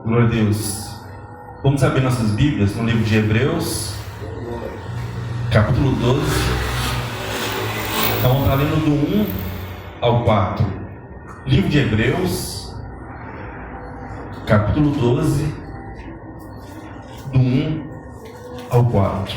Glória a Deus. Vamos abrir nossas Bíblias no livro de Hebreus, capítulo 12. Então, vamos estar lendo do 1 ao 4. Livro de Hebreus, capítulo 12, do 1 ao 4.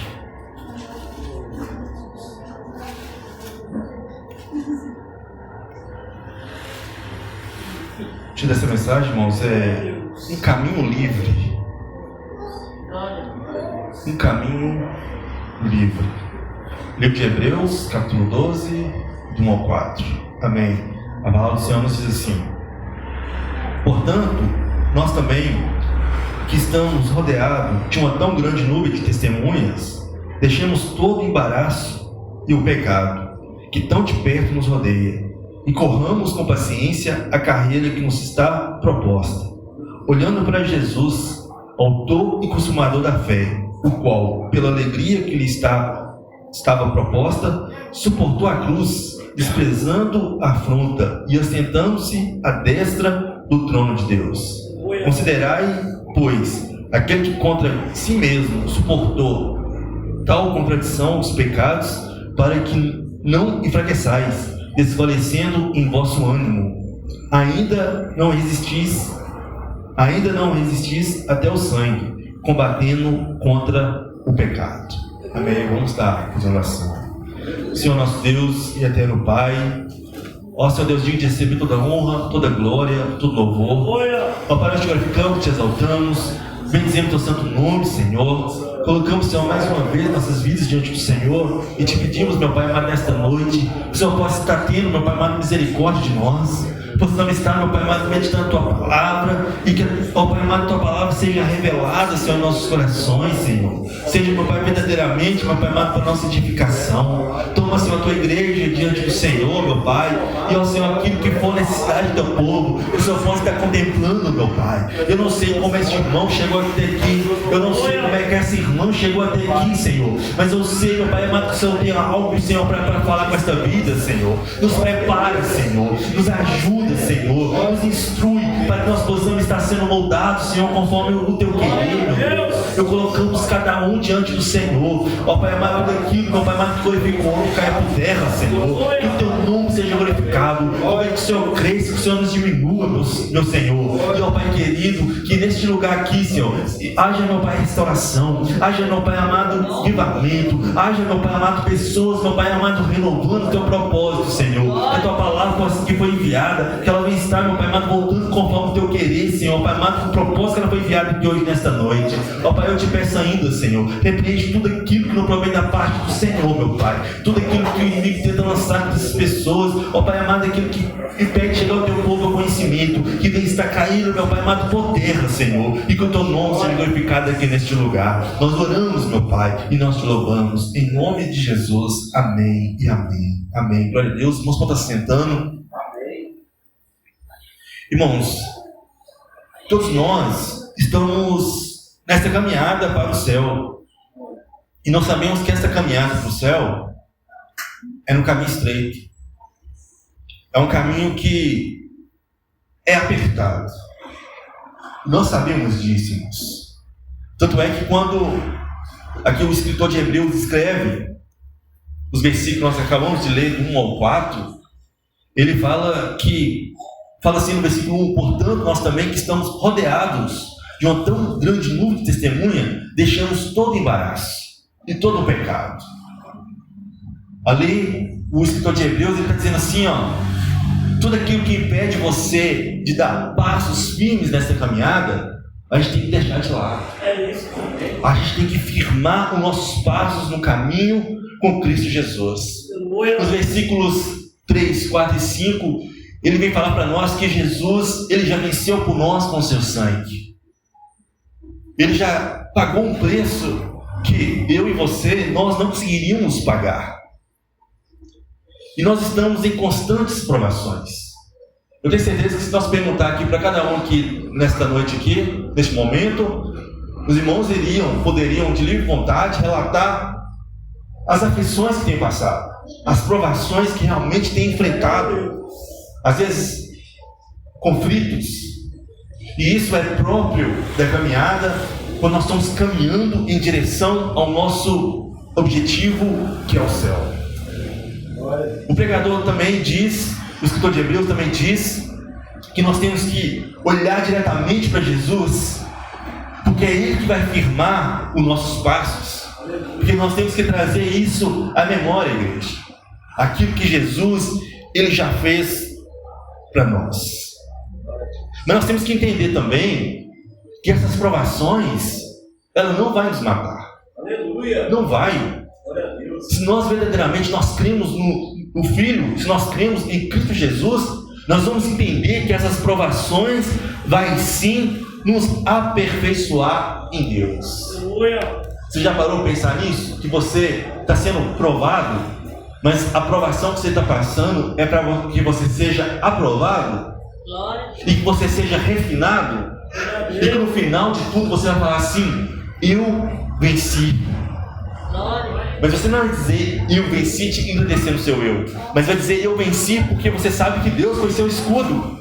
O título dessa mensagem, irmãos, é um caminho livre. Um caminho livre. Livro de Hebreus, capítulo 12, do 1 ao 4. Amém. A palavra do Senhor nos diz assim: portanto, nós também, que estamos rodeados de uma tão grande nuvem de testemunhas, deixemos todo o embaraço e o pecado que tão de perto nos rodeia, e corramos com paciência a carreira que nos está proposta, olhando para Jesus, autor e consumador da fé, o qual, pela alegria que lhe estava proposta, suportou a cruz, desprezando a afronta, e assentando-se à destra do trono de Deus. Considerai, pois, aquele que contra si mesmo suportou tal contradição dos pecados, para que não enfraqueçais, desfalecendo em vosso ânimo. Ainda não resistis até o sangue, combatendo contra o pecado. Amém. Vamos estar fazendo oração. Senhor nosso Deus e eterno Pai, ó Senhor Deus, digno de receber toda honra, toda glória, todo louvor. Ó Pai, nós te glorificamos, te exaltamos, bendizemos teu santo nome, Senhor. Colocamos, Senhor, mais uma vez nossas vidas diante do Senhor e te pedimos, meu Pai amado, nesta noite, que o Senhor possa estar tendo, meu Pai amado, misericórdia de nós. Possamos estar, meu Pai amado, meditando a Tua Palavra, e que, ó Pai amado, a Tua Palavra seja revelada, Senhor, em nossos corações, Senhor. Seja, meu Pai, verdadeiramente, meu Pai amado, para nossa edificação. Toma, Senhor, a Tua igreja diante do Senhor, meu Pai, e, ó Senhor, aquilo que for necessidade do Teu povo, que o Senhor possa estar contemplando, meu Pai. Eu não sei como esse irmão chegou até aqui, eu não sei como é que essa irmã chegou até aqui, Senhor, mas eu sei, meu Pai amado, que o Senhor tem algo, Senhor, para falar com esta vida, Senhor. Nos prepara, Senhor, nos ajuda, Senhor, nos instrui para que nós possamos estar sendo moldados, Senhor, conforme o Teu querer, meu Deus. Eu colocamos cada um diante do Senhor, ó Pai amado, tudo aquilo, meu Pai amado, que glorificou, caia por terra, Senhor, que o Teu nome seja glorificado, ó que o Senhor cresça, que o Senhor nos diminua, meu Senhor, e ó Pai querido, que neste lugar aqui, Senhor, haja, meu Pai, restauração, haja, meu Pai amado, avivamento, haja, meu Pai amado, pessoas, meu Pai amado, renovando o Teu propósito, Senhor, a Tua palavra que foi enviada, que ela vai estar, meu Pai amado, voltando conforme o Teu querer, Senhor, Pai amado, com o propósito que ela foi enviada aqui hoje, nesta noite. Ó Pai, eu te peço ainda, Senhor, repreende tudo aquilo que não provém da parte do Senhor, meu Pai, tudo aquilo que o inimigo tenta lançar para essas pessoas, ó Pai amado, aquilo que impede chegar ao Teu povo ao conhecimento, que vem estar caindo, meu Pai amado, por terra, Senhor, e que o Teu nome seja glorificado aqui neste lugar. Nós oramos, meu Pai, e nós te louvamos, em nome de Jesus, amém e amém. Amém. Glória a Deus. Irmãos, pode estar sentando. Irmãos, todos nós estamos nessa caminhada para o céu, e nós sabemos que essa caminhada para o céu é um caminho estreito, é um caminho que é apertado. Nós sabemos disso, irmãos. Tanto é que quando aqui o escritor de Hebreus escreve os versículos que nós acabamos de ler, do 1 ao 4, ele fala assim no versículo 1: portanto, nós também, que estamos rodeados de uma tão grande nuvem de testemunha, deixamos todo embaraço e todo o pecado. Ali, o escritor de Hebreus, ele está dizendo assim, ó, tudo aquilo que impede você de dar passos firmes nessa caminhada, a gente tem que deixar de lado. A gente tem que firmar os nossos passos no caminho com Cristo Jesus. Nos versículos 3, 4 e 5, ele vem falar para nós que Jesus, ele já venceu por nós com o seu sangue. Ele já pagou um preço que eu e você, nós não conseguiríamos pagar. E nós estamos em constantes provações. Eu tenho certeza que se nós perguntar aqui para cada um aqui, nesta noite aqui, neste momento, os irmãos poderiam de livre vontade relatar as aflições que têm passado, as provações que realmente têm enfrentado, às vezes conflitos, E isso é próprio da caminhada, quando nós estamos caminhando em direção ao nosso objetivo, que é o céu. O pregador também diz, o escritor de Hebreus também diz, que nós temos que olhar diretamente para Jesus, porque é Ele que vai firmar os nossos passos. Porque nós temos que trazer isso à memória, igreja. Aquilo que Jesus, Ele já fez para nós. Mas nós temos que entender também que essas provações, ela não vai nos matar. Aleluia. Não vai. Se nós verdadeiramente nós cremos no Filho, se nós cremos em Cristo Jesus, nós vamos entender que essas provações vai sim nos aperfeiçoar em Deus. Aleluia. Você já parou para pensar nisso? Que você está sendo provado, mas a provação que você está passando é para que você seja aprovado e que você seja refinado, e que no final de tudo você vai falar assim: eu venci. Mas você não vai dizer eu venci te engrandecendo o seu eu, mas vai dizer eu venci porque você sabe que Deus foi seu escudo,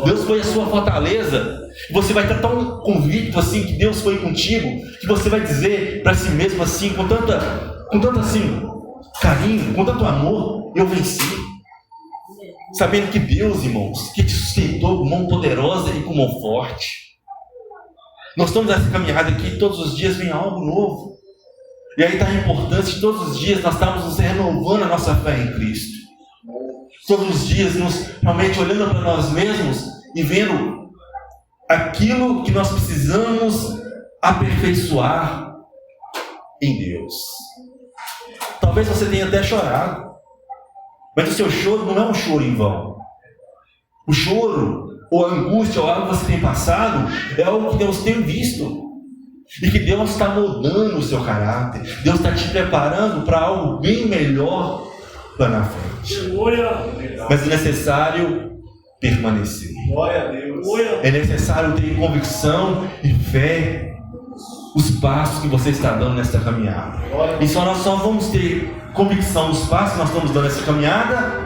Deus foi a sua fortaleza. Você vai estar tão convicto assim que Deus foi contigo, que você vai dizer para si mesmo assim, com tanto assim carinho, com tanto amor: eu venci. Sabendo que Deus, irmãos, que te sustentou com mão poderosa e com mão forte. Nós estamos nessa caminhada aqui, todos os dias vem algo novo. E aí está a importância de todos os dias nós estamos nos renovando a nossa fé em Cristo. Todos os dias nos realmente olhando para nós mesmos e vendo aquilo que nós precisamos aperfeiçoar em Deus. Talvez você tenha até chorado, mas o seu choro não é um choro em vão. O choro, ou a angústia, ou algo que você tem passado, é algo que Deus tem visto. E que Deus está moldando o seu caráter. Deus está te preparando para algo bem melhor lá na frente. Mas é necessário permanecer. Glória a Deus. É necessário ter convicção e fé os passos que você está dando nessa caminhada. E nós só vamos ter convicção dos passos que nós estamos dando nessa caminhada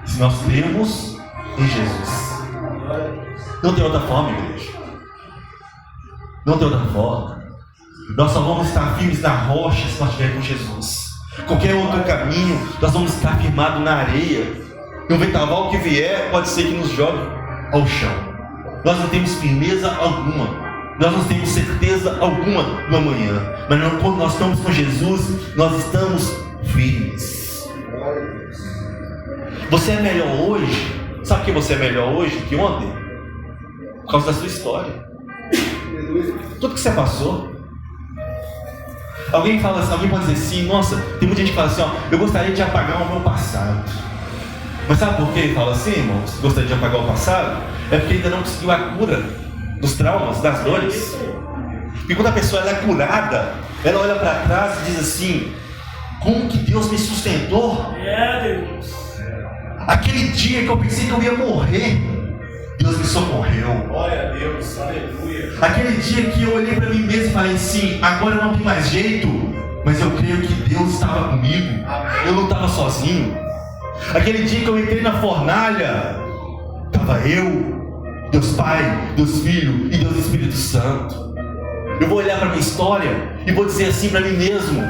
se nós cremos em Jesus. Não tem outra forma, igreja. Não tem outra forma. Nós só vamos estar firmes na rocha se nós estivermos com Jesus. Qualquer outro caminho, nós vamos estar firmados na areia. E um vendaval que vier pode ser que nos jogue ao chão. Nós não temos firmeza alguma. Nós não temos certeza alguma no amanhã. Mas quando nós estamos com Jesus, nós estamos firmes. Você é melhor hoje. Sabe que você é melhor hoje que ontem? Por causa da sua história. Tudo que você passou. Alguém fala assim, alguém pode dizer assim: nossa, tem muita gente que fala assim, eu gostaria de apagar o meu passado. Mas sabe por que ele fala assim, irmãos? Gostaria de apagar o passado? É porque ainda não conseguiu a cura dos traumas, das dores. E quando a pessoa ela é curada, ela olha para trás e diz assim: como que Deus me sustentou? Aquele dia que eu pensei que eu ia morrer, Deus me socorreu. Glória a Deus, aleluia. Aquele dia que eu olhei para mim mesmo e falei assim: agora não tem mais jeito, mas eu creio que Deus estava comigo. Eu não estava sozinho. Aquele dia que eu entrei na fornalha, estava eu, Deus Pai, Deus Filho e Deus Espírito Santo. Eu vou olhar para a minha história e vou dizer assim para mim mesmo: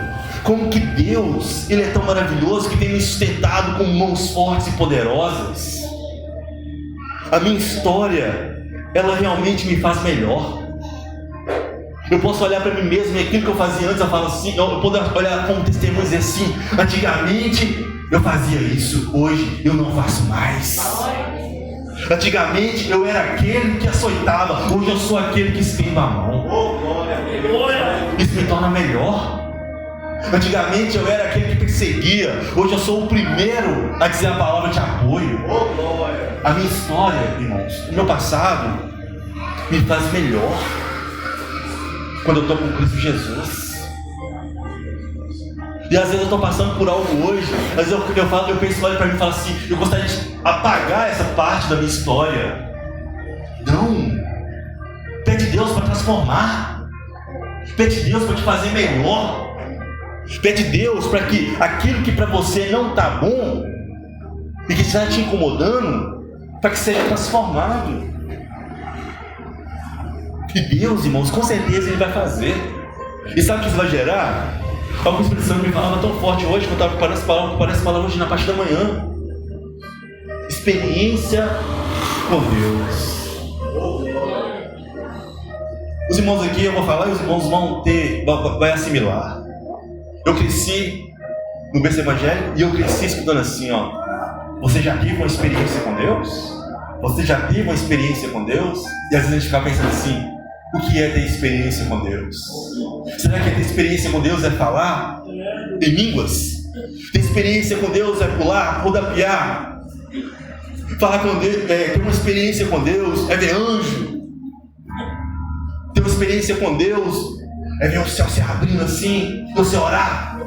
como que Deus, Ele é tão maravilhoso que tem me sustentado com mãos fortes e poderosas. A minha história, ela realmente me faz melhor. Eu posso olhar para mim mesmo e aquilo que eu fazia antes, eu falo assim, eu posso olhar como testemunho e dizer assim: antigamente eu fazia isso, hoje eu não faço mais. Antigamente eu era aquele que açoitava, hoje eu sou aquele que estende a mão. Isso me torna melhor. Antigamente eu era aquele que perseguia, hoje eu sou o primeiro a dizer a palavra de apoio. A minha história, irmãos, o meu passado me faz melhor quando eu estou com Cristo Jesus. E às vezes eu estou passando por algo hoje, às vezes eu penso, olha para mim e falo assim: eu gostaria de apagar essa parte da minha história. Não. Pede Deus para transformar. Pede Deus para te fazer melhor. Pede Deus para que aquilo que para você não está bom e que está te incomodando, para que seja transformado. E Deus, irmãos, com certeza Ele vai fazer. E sabe o que isso vai gerar? Alguns Espírito Santo me falava tão forte hoje, que eu estava preparando essa palavra hoje na parte da manhã. Experiência com Deus. Os irmãos aqui, eu vou falar e os irmãos vai assimilar. Eu cresci no berço evangélico e eu cresci escutando assim, ó. Você já teve uma experiência com Deus? Você já teve uma experiência com Deus? E às vezes a gente fica pensando assim, o que é ter experiência com Deus? Será que ter experiência com Deus é falar em línguas? Ter experiência com Deus é pular, rodapiar? Falar com Deus, ter uma experiência com Deus é ver anjo? Ter uma experiência com Deus é ver o céu se abrindo assim, você orar,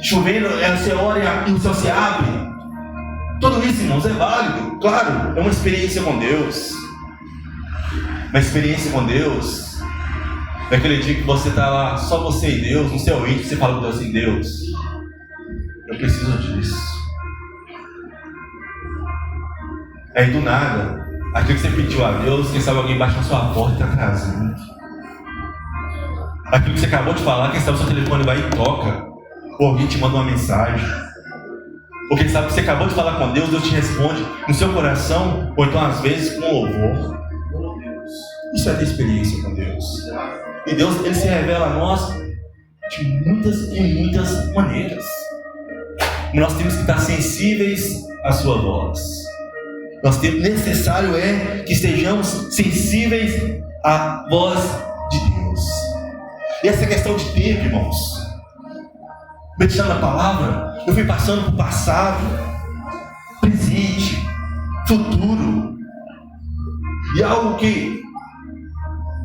chovendo, você ora e o céu se abre. Tudo isso, irmãos, é válido, claro, é uma experiência com Deus. Uma experiência com Deus é aquele dia que você está lá, só você e Deus, no seu íntimo, você fala com Deus assim, Deus, eu preciso disso. Aí do nada, aquilo que você pediu a Deus, quem sabe alguém bate na sua porta e está atrasando. Aquilo que você acabou de falar, quem sabe o seu telefone vai e toca, ou alguém te manda uma mensagem. Ou quem sabe que você acabou de falar com Deus, Deus te responde no seu coração, ou então às vezes com louvor. Isso é ter experiência com Deus. E Deus, Ele se revela a nós de muitas e muitas maneiras. E nós temos que estar sensíveis à sua voz. Necessário é que estejamos sensíveis à voz de Deus. E essa questão de tempo, irmãos, meditando na palavra, eu fui passando por passado, presente, futuro. E algo que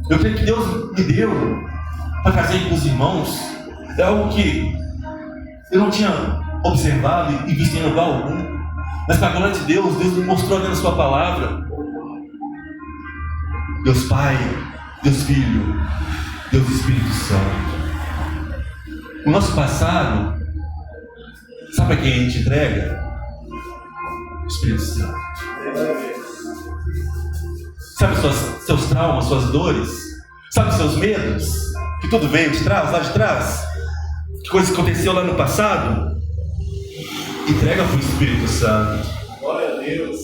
eu creio que Deus me deu para trazer para os irmãos é algo que eu não tinha observado e visto em lugar algum. Mas para a glória de Deus, Deus me mostrou ali na sua palavra. Deus Pai, Deus Filho, Deus Espírito Santo. O nosso passado, sabe a quem a gente entrega? O Espírito Santo. Sabe seus traumas, suas dores? Sabe seus medos? Que tudo veio de trás, lá de trás? Que coisa que aconteceu lá no passado? Entrega para o Espírito Santo. Glória a Deus.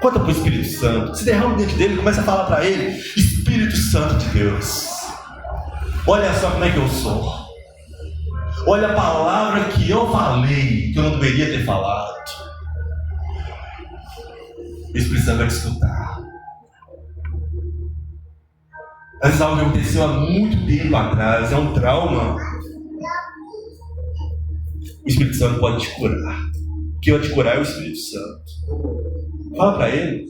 Conta para o Espírito Santo. Se derrama dentro dele e começa a falar para ele: Espírito Santo de Deus, olha só como é que eu sou. Olha a palavra que eu falei, que eu não deveria ter falado. O Espírito Santo vai te escutar. Às vezes algo que aconteceu há muito tempo atrás, é um trauma. O Espírito Santo pode te curar. Quem vai te curar é o Espírito Santo. Fala para ele.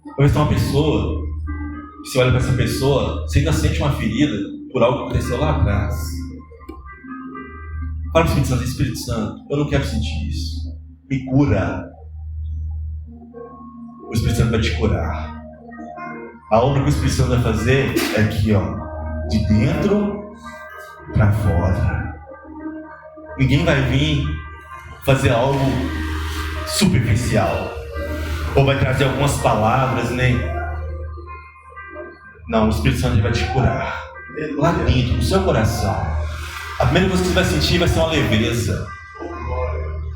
Talvez tem uma pessoa, você olha para essa pessoa, você ainda sente uma ferida por algo que aconteceu lá atrás. Fala para o Espírito Santo: Espírito Santo, eu não quero sentir isso. Me cura. O Espírito Santo vai te curar. A obra que o Espírito Santo vai fazer é aqui, ó, de dentro para fora. Ninguém vai vir fazer algo superficial, ou vai trazer algumas palavras, nem. Não, o Espírito Santo vai te curar lá dentro, no seu coração. A primeira coisa que você vai sentir vai ser uma leveza.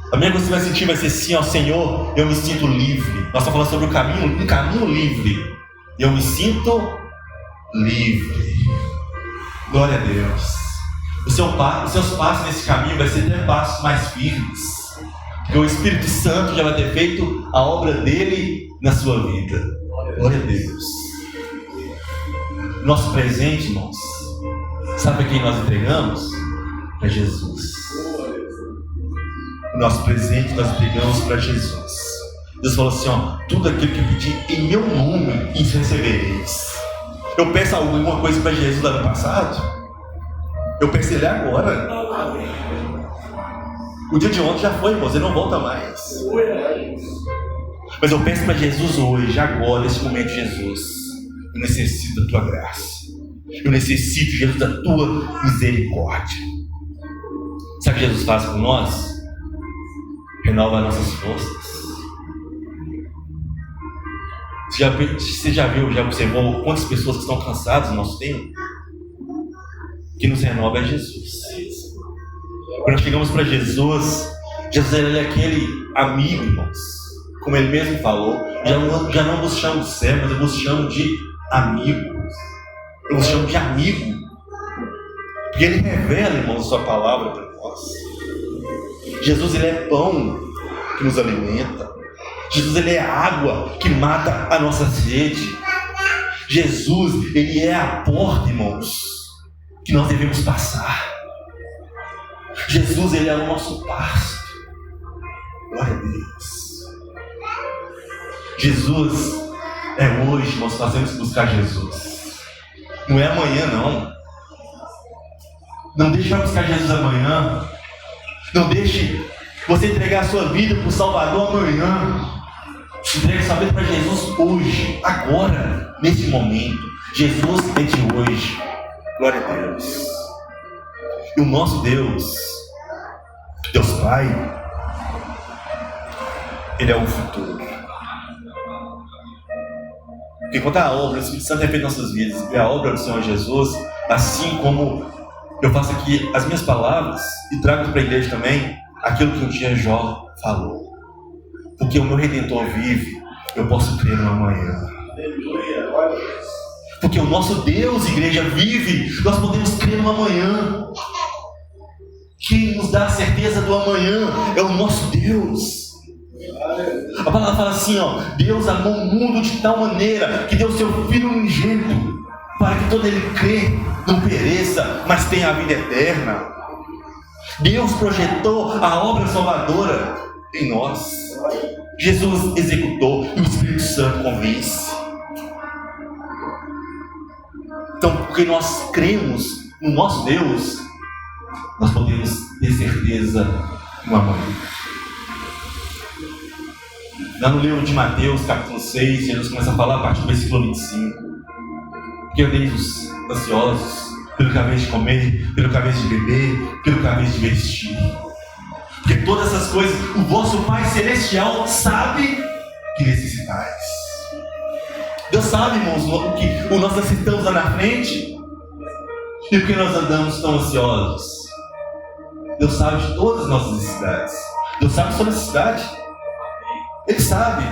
A primeira coisa que você vai sentir vai ser assim: ó, Senhor, eu me sinto livre. Nós estamos falando sobre um caminho livre. Eu me sinto livre. Glória a Deus. Os seus passos nesse caminho vai ser até passos mais firmes, porque o Espírito Santo já vai ter feito a obra dele na sua vida. Glória a Deus. Nosso presente, irmãos, sabe a quem nós entregamos? Para Jesus. O nosso presente nós entregamos para Jesus. Deus falou assim: ó, tudo aquilo que pedir em meu nome, isso recebereis. Eu peço alguma coisa para Jesus lá no passado, eu peço ele agora. O dia de ontem já foi, irmãos, ele não volta mais. Mas eu peço para Jesus hoje, agora, nesse momento, Jesus, eu necessito da tua graça. Eu necessito, Jesus, da tua misericórdia. Sabe o que Jesus faz por nós? Renova as nossas forças. Você já viu, já observou quantas pessoas que estão cansadas no nosso tempo? Que nos renova é Jesus. Quando nós chegamos para Jesus, Jesus ele é aquele amigo, irmãos. Como ele mesmo falou, já não vos chamo de servo, mas eu vos chamo de amigo. Eu vos chamo de amigo. Porque ele revela, irmãos, a sua palavra para nós. Jesus ele é pão que nos alimenta. Jesus ele é água que mata a nossa sede. Jesus ele é a porta, irmãos, que nós devemos passar. Jesus ele é o nosso pasto. Glória a Deus. Jesus é hoje, nós temos que buscar Jesus. Não é amanhã não. Não deixe para buscar Jesus amanhã. Não deixe você entregar a sua vida para o Salvador amanhã. Entregue sua vida para Jesus hoje, agora, nesse momento. Jesus é de hoje. Glória a Deus. E o nosso Deus, Deus Pai, Ele é o futuro. Porque quando a obra do Espírito Santo é feita em nossas vidas, e a obra do Senhor Jesus, assim como eu faço aqui as minhas palavras e trago para a igreja também aquilo que um dia Jó falou. Porque o meu Redentor vive, eu posso crer no amanhã. Porque o nosso Deus, igreja, vive, nós podemos crer no amanhã. Quem nos dá a certeza do amanhã é o nosso Deus. A palavra fala assim, ó: Deus amou o mundo de tal maneira que deu seu Filho unigênito, para que todo ele crê não pereça, mas tenha a vida eterna. Deus projetou a obra salvadora em nós. Jesus executou e o Espírito Santo convence. Então, porque nós cremos no nosso Deus, nós podemos ter certeza no amanhã. Lá no livro de Mateus, capítulo 6, Jesus começa a falar a partir do versículo 25. Porque andeis os ansiosos pelo que haveis de comer, pelo que haveis de beber, pelo que haveis de vestir. Porque todas essas coisas o vosso Pai Celestial sabe que necessitais. Deus sabe, irmãos, o que nós necessitamos lá na frente. E por que nós andamos tão ansiosos? Deus sabe de todas as nossas necessidades. Deus sabe de sua necessidade. Ele sabe.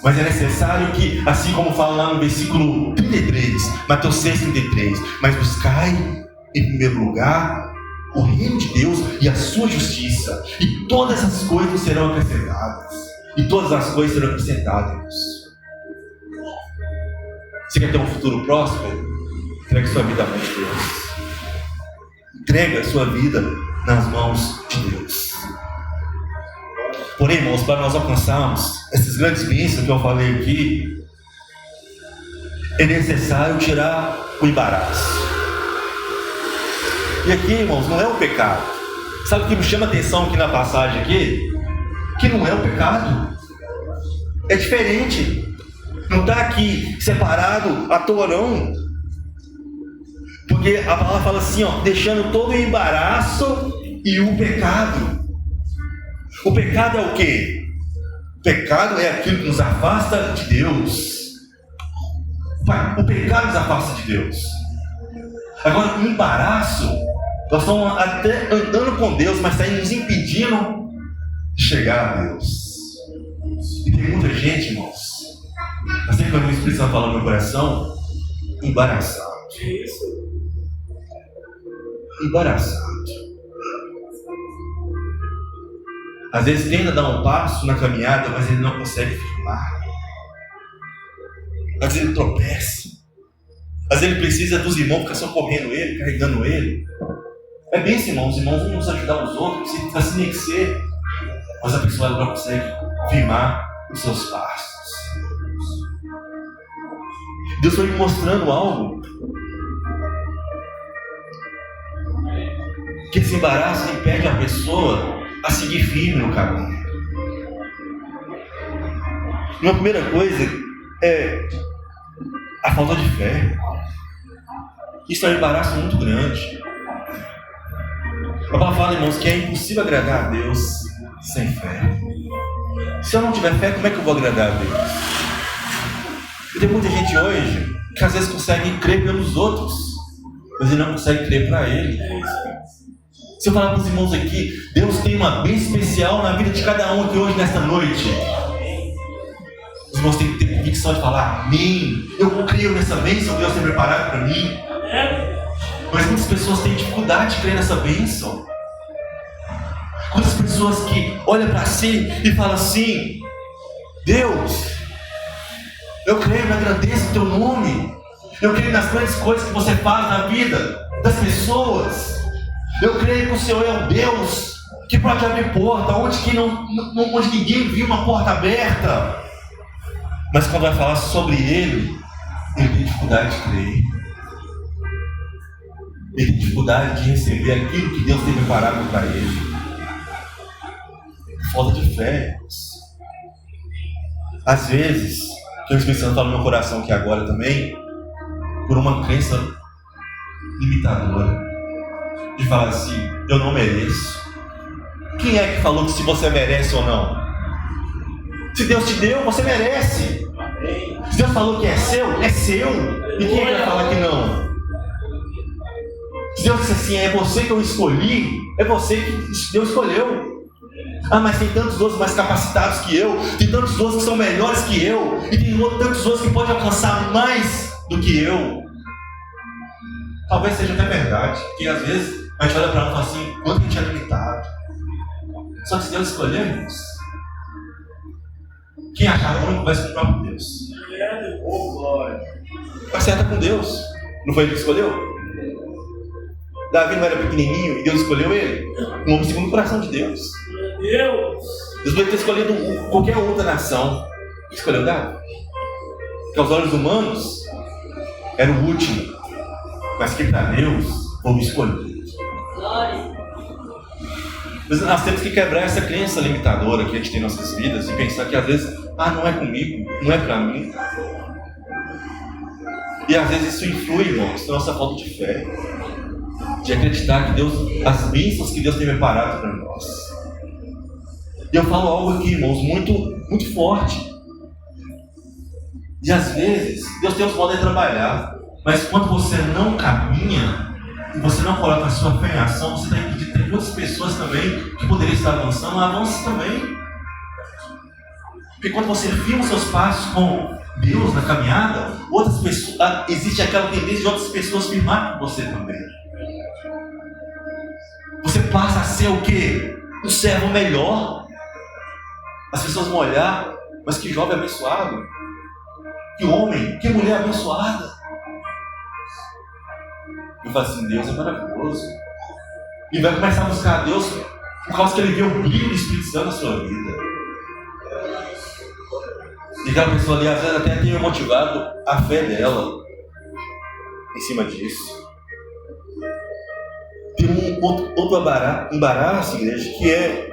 Mas é necessário que, assim como fala lá no versículo 33, Mateus 6,33, mas buscai em primeiro lugar o reino de Deus e a sua justiça, e todas as coisas serão acrescentadas. E todas as coisas serão acrescentadas. Você quer ter um futuro próspero? Entregue sua vida às mãos de Deus. Entregue a sua vida nas mãos de Deus. Porém, irmãos, para nós alcançarmos esses grandes bênçãos que eu falei aqui, é necessário tirar o embaraço. E aqui, irmãos, não é o pecado. Sabe o que me chama a atenção aqui na passagem aqui? Que não é o pecado. É diferente. Não está aqui separado à toa não. Porque a palavra fala assim, ó, deixando todo o embaraço e o pecado. O pecado é o quê? O pecado é aquilo que nos afasta de Deus. O pecado nos afasta de Deus. Agora, o embaraço, nós estamos até andando com Deus, mas está nos impedindo de chegar a Deus. E tem muita gente, irmãos, assim que o Espírito Santo fala no meu coração, embaraçado. Embaraçado. Às vezes tenta dar um passo na caminhada, mas ele não consegue firmar. Às vezes ele tropeça. Às vezes ele precisa dos irmãos ficar socorrendo ele, carregando ele. É bem assim, irmãos. Os irmãos vão nos ajudar os outros, assim tem que ser. Mas a pessoa não consegue firmar os seus passos. Deus foi me mostrando algo. Que esse embaraço impede a pessoa a seguir firme no caminho. Uma primeira coisa é a falta de fé. Isso é um embaraço muito grande. A palavra fala, irmãos, que é impossível agradar a Deus sem fé. Se eu não tiver fé, como é que eu vou agradar a Deus? E tem muita gente hoje que às vezes consegue crer pelos outros, mas ele não consegue crer para ele. Se eu falar para os irmãos aqui, Deus tem uma bênção especial na vida de cada um aqui hoje, nesta noite. Os irmãos têm que ter convicção de falar amém. Eu creio nessa bênção que Deus tem preparado para mim. Mas muitas pessoas têm dificuldade de crer nessa bênção. Quantas pessoas que olham para si e falam assim: Deus, eu creio na grandeza do teu nome. Eu creio nas grandes coisas que você faz na vida das pessoas. Eu creio que o Senhor é um Deus que pode abrir porta onde ninguém viu uma porta aberta. Mas quando vai falar sobre Ele tem dificuldade de crer. Ele tem dificuldade de receber aquilo que Deus tem preparado para ele. Falta de fé. Às vezes, que o Espírito Santo está no meu coração aqui agora também, por uma crença limitadora, de falar assim: eu não mereço. Quem é que falou que se você merece ou não? Se Deus te deu, você merece. Se Deus falou que é seu, é seu. E quem vai falar que não? Se Deus disse assim: é você que eu escolhi, é você que Deus escolheu. Ah, mas tem tantos outros mais capacitados que eu, tem tantos outros que são melhores que eu, e tem tantos outros que podem alcançar mais do que eu. Talvez seja até verdade, porque às vezes a gente olha para um e fala assim: quanto a gente é limitado. Só que se Deus escolher, irmãos, quem achar ruim vai ser o próprio Deus. Vai ser com Deus. Não foi ele que escolheu? Davi não era pequenininho e Deus escolheu ele? Um homem segundo o coração de Deus. Deus poderia ter escolhido qualquer outra nação. Escolheu Davi. Porque aos olhos humanos era o último, mas que para Deus foi o escolhido. Mas nós temos que quebrar essa crença limitadora que a gente tem em nossas vidas e pensar que às vezes, não é comigo, não é para mim. E às vezes isso influi, irmãos, na nossa falta de fé, de acreditar que Deus, as bênçãos que Deus tem preparado para nós. E eu falo algo aqui, irmãos, muito forte. E às vezes Deus tem uns modos de trabalhar, mas quando você não caminha e você não coloca a sua fé em ação, você está impedindo. Tem outras pessoas também que poderiam estar avançando, avance também. Porque quando você firma os seus passos com Deus na caminhada, outras pessoas, existe aquela tendência de outras pessoas firmarem com você também. Você passa a ser o quê? Um servo melhor. As pessoas vão olhar: mas que jovem abençoado, que homem, que mulher abençoada. E fala assim: Deus é maravilhoso. E vai começar a buscar a Deus por causa que ele vê o brilho do Espírito Santo na sua vida. E aquela pessoa ali às vezes até tem motivado a fé dela em cima disso. Tem um outro embaraço, igreja, que é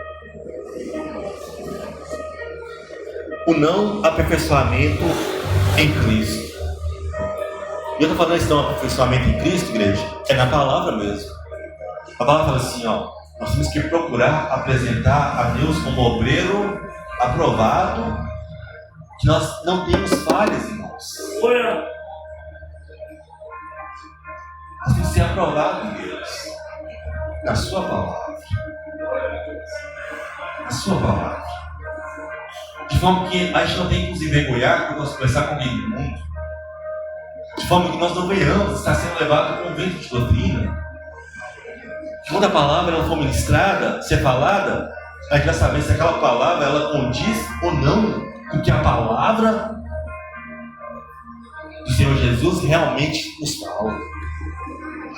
o não aperfeiçoamento em Cristo. E eu estou falando esse não aperfeiçoamento em Cristo, igreja, é na palavra mesmo. A palavra fala assim: nós temos que procurar apresentar a Deus como obreiro aprovado, que nós não temos falhas, irmãos. Nós temos que ser aprovados em Deus, na sua palavra. Na sua palavra. De forma que a gente não tem que nos envergonhar quando nós conversar com alguém do mundo. De forma que nós não venhamos estar sendo levados com um vento de doutrina. Quando a palavra ela for ministrada, se é falada, a gente vai saber se aquela palavra ela condiz ou não com que a palavra do Senhor Jesus realmente nos fala.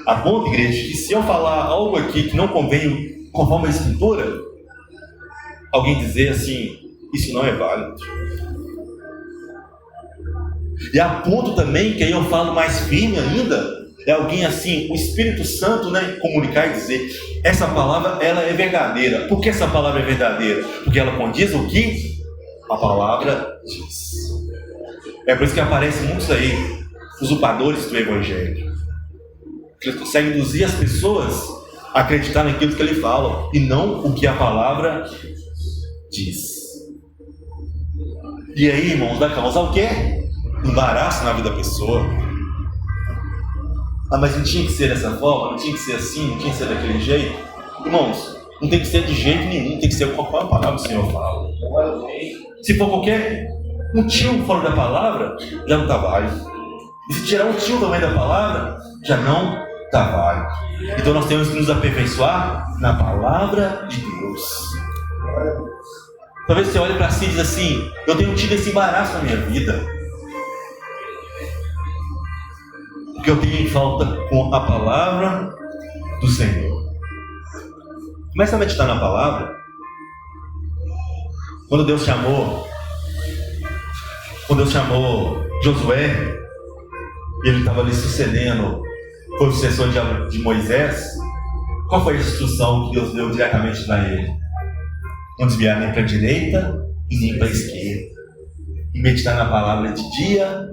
A ponto, igreja, que se eu falar algo aqui que não convém conforme a Escritura, alguém dizer assim: isso não é válido. E a ponto também que aí eu falo mais firme ainda, é alguém assim, o Espírito Santo, comunicar e dizer: essa palavra ela é verdadeira. Por que essa palavra é verdadeira? Porque ela condiz o que a palavra diz. É por isso que aparecem muitos aí usurpadores do Evangelho, que eles conseguem induzir as pessoas a acreditar naquilo que ele fala e não o que a palavra diz. E aí, irmãos, vai causar o quê? embaraço na vida da pessoa. Ah, mas não tinha que ser dessa forma, não tinha que ser assim, não tinha que ser daquele jeito. Irmãos, não tem que ser de jeito nenhum, tem que ser qual a palavra do Senhor fala. Se for qualquer motivo fora da palavra, já não está válido. E se tirar um tio também da palavra, já não está válido. Então nós temos que nos aperfeiçoar na palavra de Deus. Talvez você olhe para si e diz assim: eu tenho tido esse embaraço na minha vida, porque eu tenho em falta com a palavra do Senhor. Comece a meditar na palavra. Quando Deus chamou Josué, e ele estava ali sucedendo, foi o sucessor de Moisés, qual foi a instrução que Deus deu diretamente para ele? Não desviar nem para a direita e nem para a esquerda. E meditar na palavra de dia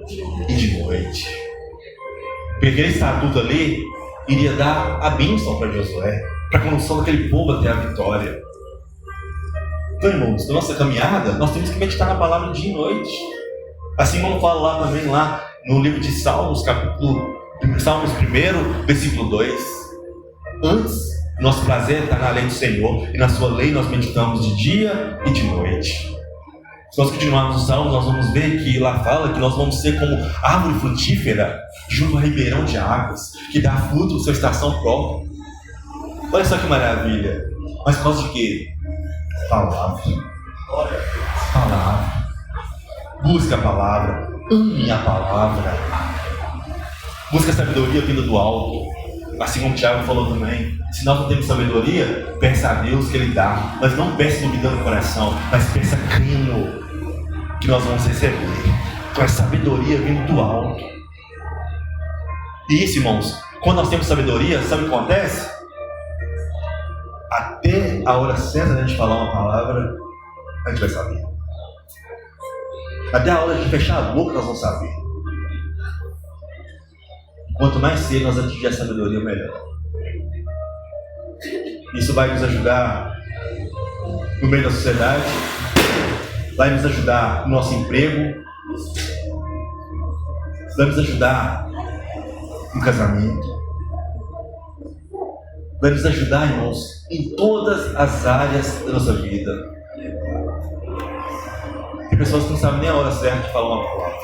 e de noite. Porque aquele estatuto ali iria dar a bênção para Josué, para a condução daquele povo até a vitória. Então, irmãos, na nossa caminhada, nós temos que meditar na palavra dia e noite. Assim como fala lá também, lá no livro de Salmos, Salmos 1, versículo 2. Antes, nosso prazer está na lei do Senhor, e na sua lei nós meditamos de dia e de noite. Se nós continuarmos os Salmos, nós vamos ver que lá fala que nós vamos ser como árvore frutífera junto ao ribeirão de águas, que dá fruto sua estação própria. Olha só que maravilha. Mas por causa de quê? Palavra. Palavra. Busca a palavra. Ame a palavra. Busca a sabedoria vinda do alto. Assim como o Tiago falou também. Se nós não temos sabedoria, peça a Deus que Ele dá. Mas não peça duvidando no coração, mas peça crendo que nós vamos receber. Então é sabedoria vindo do alto. E isso, irmãos, quando nós temos sabedoria, sabe o que acontece? Até a hora certa de a gente falar uma palavra, a gente vai saber. Até a hora de fechar a boca, nós vamos saber. Quanto mais cedo nós atingirmos a sabedoria, melhor. Isso vai nos ajudar no meio da sociedade, vai nos ajudar no nosso emprego, vai nos ajudar no casamento, vai nos ajudar, irmãos, em todas as áreas da nossa vida. Tem pessoas que não sabem nem a hora certa de falar uma palavra.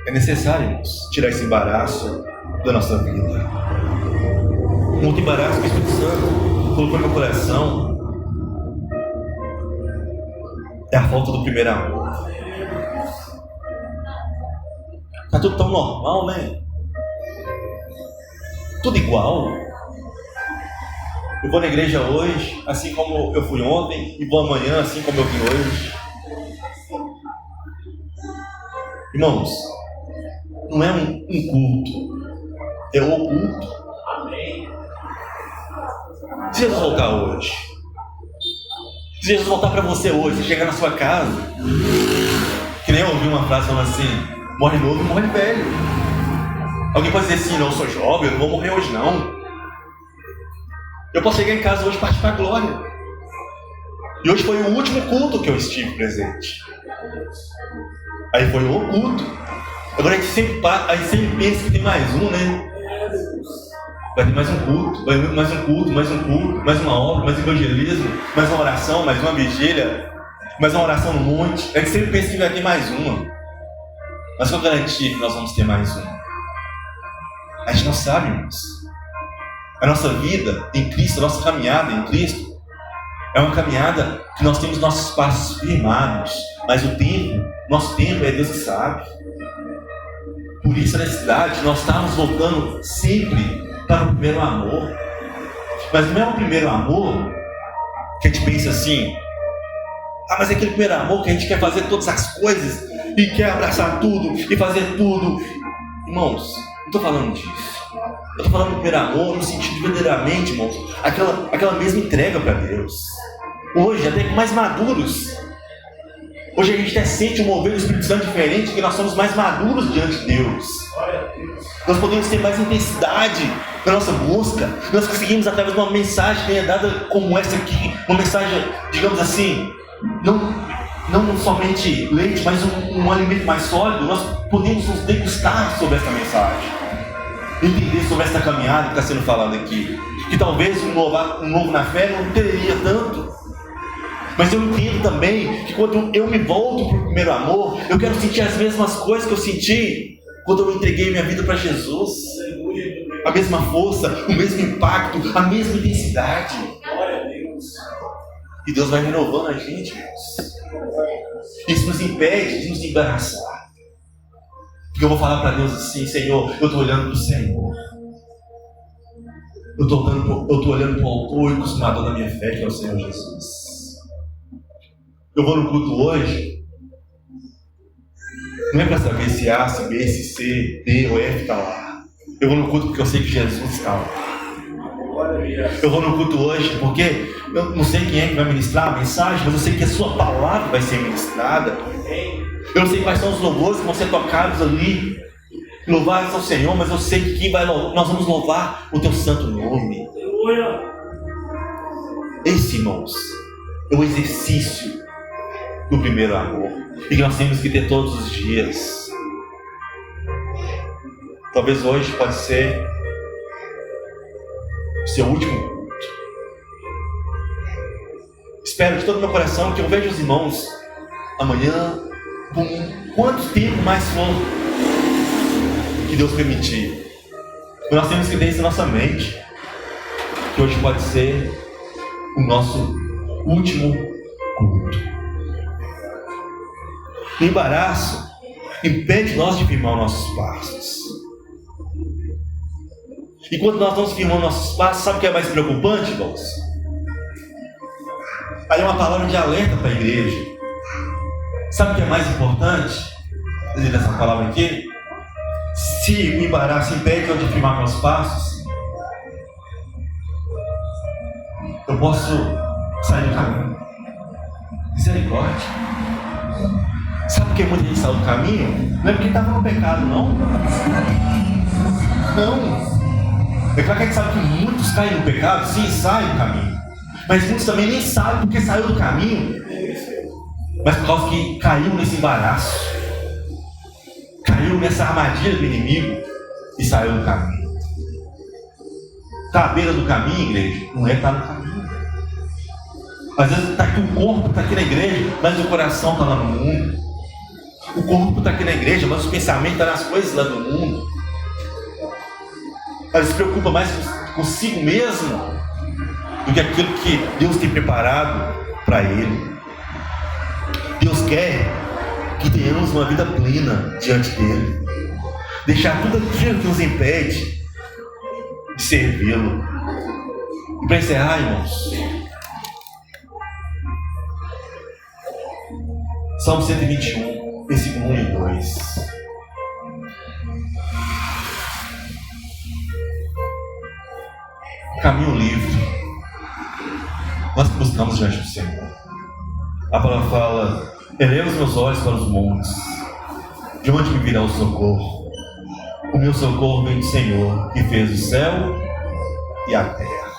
É necessário, irmãos, tirar esse embaraço da nossa vida. Um outro embaraço que o Espírito Santo colocou no meu coração é a falta do primeiro amor. Está tudo tão normal, né? Tudo igual. Eu vou na igreja hoje, assim como eu fui ontem, e vou amanhã, assim como eu vim hoje. Irmãos, não é um culto, é o culto. Amém. Se Jesus voltar hoje, se Jesus voltar para você hoje, você chegar na sua casa, que nem eu ouvi uma frase falando assim: morre novo e morre velho. Alguém pode dizer assim: não, eu sou jovem, eu não vou morrer hoje não. Eu posso chegar em casa hoje e partir para a glória. E hoje foi o último culto que eu estive presente. Aí foi o culto. Agora a gente sempre pensa que tem mais um, né? Vai ter mais um culto, vai ter mais um culto, mais um culto, mais uma obra, mais um evangelismo, mais uma oração, mais uma vigília, mais uma oração no monte. A gente sempre pensa que vai ter mais uma. Mas qual garantia que nós vamos ter mais uma? A gente não sabe, irmãos. A nossa vida em Cristo, a nossa caminhada em Cristo, é uma caminhada que nós temos nossos passos firmados, mas o tempo, nosso tempo é Deus que sabe. Por isso a necessidade de nós estarmos voltando sempre para o primeiro amor. Mas não é o primeiro amor que a gente pensa assim: ah, mas é aquele primeiro amor que a gente quer fazer todas as coisas e quer abraçar tudo e fazer tudo. Irmãos, não estou falando disso. Eu estou falando do primeiro amor no sentido de verdadeiramente, irmãos, aquela mesma entrega para Deus. Hoje, até mais maduros. Hoje a gente até sente um mover do Espírito Santo diferente, porque nós somos mais maduros diante de Deus. Nós podemos ter mais intensidade na nossa busca. Nós conseguimmos, através de uma mensagem que é dada como essa aqui, uma mensagem, digamos assim, não não somente leite, mas um alimento mais sólido, nós podemos nos degustar sobre essa mensagem, entender sobre essa caminhada que está sendo falada aqui, que talvez um novo na fé não teria tanto, mas eu entendo também que quando eu me volto para o primeiro amor, eu quero sentir as mesmas coisas que eu senti quando eu entreguei minha vida para Jesus, a mesma força, o mesmo impacto, a mesma intensidade. Glória a Deus. E Deus vai renovando a gente, irmãos. Isso nos impede de nos embaraçar. Porque eu vou falar para Deus assim: Senhor, eu estou olhando para o Senhor. Eu estou olhando para o autor e consumador da minha fé, que é o Senhor Jesus. Eu vou no culto hoje, não é para saber se A, se B, se C, D ou F está lá. Eu vou no culto porque eu sei que Jesus está lá. Eu vou no culto hoje porque eu não sei quem é que vai ministrar a mensagem, mas eu sei que a sua palavra vai ser ministrada. Eu não sei quais são os louvores que vão ser tocados ali, louvados ao Senhor, mas eu sei que nós vamos louvar o teu santo nome. Esse, irmãos, é o exercício do primeiro amor, e que nós temos que ter todos os dias. Talvez hoje pode ser o seu último culto. Espero de todo o meu coração que eu veja os irmãos amanhã, por quanto tempo mais for que Deus permitir. Mas nós temos que ter isso na nossa mente, que hoje pode ser o nosso último culto. O embaraço impede nós de firmar nossos passos. E quando nós vamos firmando nossos passos, sabe o que é mais preocupante, irmãos? Aí é uma palavra de alerta para a igreja. Sabe o que é mais importante? Dizer essa palavra aqui? Se o embaraço impede eu de firmar meus passos, eu posso sair do caminho. Misericórdia. Sabe por que muita gente saiu do caminho? Não é porque estava no pecado, não. Não. É claro que a gente sabe que muitos caem no pecado, sim, saem do caminho. Mas muitos também nem sabem porque saiu do caminho. Mas por causa que caiu nesse embaraço. Caiu nessa armadilha do inimigo e saiu do caminho. Está à beira do caminho, igreja? Não é estar no caminho. Às vezes está aqui o corpo, está aqui na igreja, mas o coração está lá no mundo. O corpo está aqui na igreja, mas o pensamento está nas coisas lá do mundo. Ela se preocupa mais consigo mesmo do que aquilo que Deus tem preparado para ele. Deus quer que tenhamos uma vida plena diante dele. Deixar tudo aquilo que nos impede de servi-lo. E para encerrar, irmãos, Salmo 121, versículo 1 e 2. Caminho livre. Nós buscamos diante do Senhor. A palavra fala: eleva os meus olhos para os montes. De onde me virá o socorro? O meu socorro vem do Senhor, que fez o céu e a terra.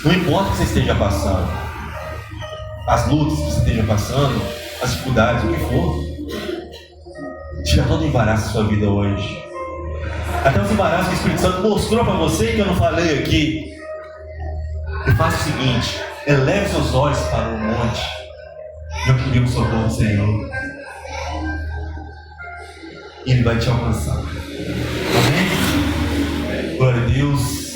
Não importa o que você esteja passando, as lutas que você esteja passando, as dificuldades, o que for, tira todo o embaraço da sua vida hoje. Até os embaraços que o Espírito Santo mostrou para você que eu não falei aqui. E faça o seguinte: eleve seus olhos para o monte, de onde vem o socorro do Senhor, e Ele vai te alcançar. Amém? Glória a Deus.